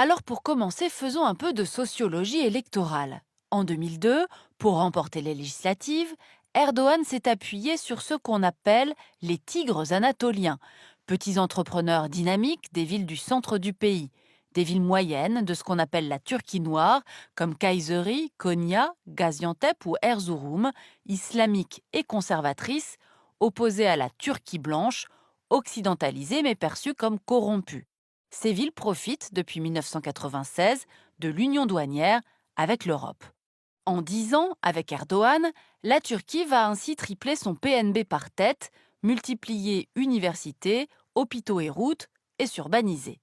Alors pour commencer, faisons un peu de sociologie électorale. En 2002, pour remporter les législatives, Erdogan s'est appuyé sur ce qu'on appelle les tigres anatoliens, petits entrepreneurs dynamiques des villes du centre du pays, des villes moyennes de ce qu'on appelle la Turquie noire, comme Kayseri, Konya, Gaziantep ou Erzurum, islamiques et conservatrices, opposées à la Turquie blanche, occidentalisée mais perçue comme corrompue. Ces villes profitent depuis 1996 de l'union douanière avec l'Europe. En 10 ans, avec Erdogan, la Turquie va ainsi tripler son PNB par tête, multiplier universités, hôpitaux et routes, et s'urbaniser.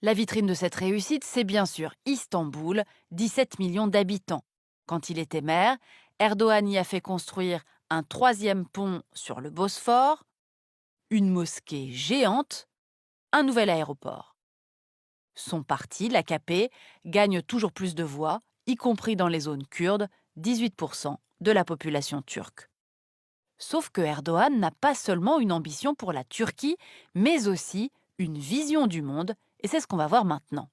La vitrine de cette réussite, c'est bien sûr Istanbul, 17 millions d'habitants. Quand il était maire, Erdogan y a fait construire un troisième pont sur le Bosphore, une mosquée géante, un nouvel aéroport. Son parti, l'AKP, gagne toujours plus de voix, y compris dans les zones kurdes, 18% de la population turque. Sauf que Erdogan n'a pas seulement une ambition pour la Turquie, mais aussi une vision du monde, et c'est ce qu'on va voir maintenant.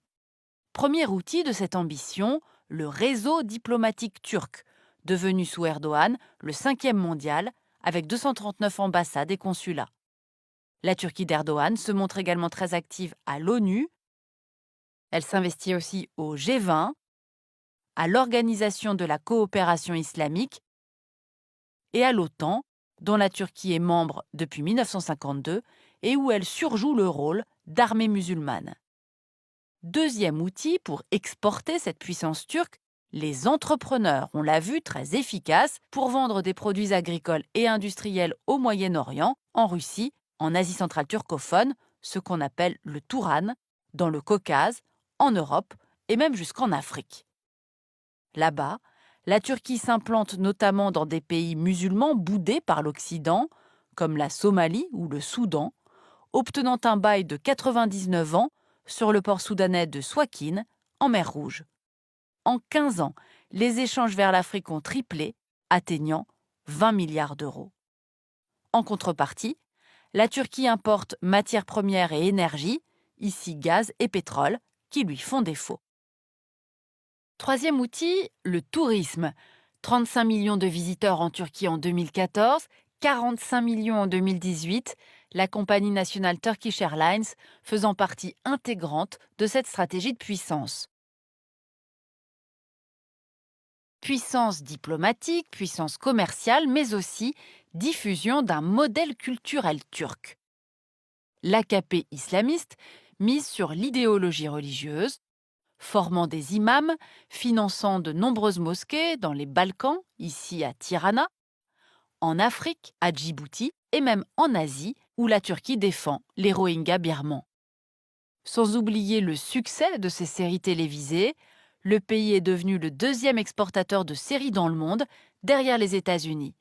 Premier outil de cette ambition, le réseau diplomatique turc, devenu sous Erdogan le 5e mondial, avec 239 ambassades et consulats. La Turquie d'Erdogan se montre également très active à l'ONU. Elle s'investit aussi au G20, à l'Organisation de la coopération islamique et à l'OTAN, dont la Turquie est membre depuis 1952 et où elle surjoue le rôle d'armée musulmane. Deuxième outil pour exporter cette puissance turque, les entrepreneurs, on l'a vu, très efficaces pour vendre des produits agricoles et industriels au Moyen-Orient, en Russie, en Asie centrale turcophone, ce qu'on appelle le Touran, dans le Caucase, en Europe et même jusqu'en Afrique. Là-bas, la Turquie s'implante notamment dans des pays musulmans boudés par l'Occident, comme la Somalie ou le Soudan, obtenant un bail de 99 ans sur le port soudanais de Souakin, en mer Rouge. En 15 ans, les échanges vers l'Afrique ont triplé, atteignant 20 milliards d'euros. En contrepartie, la Turquie importe matières premières et énergie, ici gaz et pétrole, qui lui font défaut. Troisième outil, le tourisme. 35 millions de visiteurs en Turquie en 2014, 45 millions en 2018, la compagnie nationale Turkish Airlines faisant partie intégrante de cette stratégie de puissance. Puissance diplomatique, puissance commerciale, mais aussi diffusion d'un modèle culturel turc. L'AKP islamiste mise sur l'idéologie religieuse, formant des imams, finançant de nombreuses mosquées dans les Balkans, ici à Tirana, en Afrique, à Djibouti, et même en Asie, où la Turquie défend les Rohingyas birmans. Sans oublier le succès de ces séries télévisées, le pays est devenu le deuxième exportateur de séries dans le monde, derrière les États-Unis.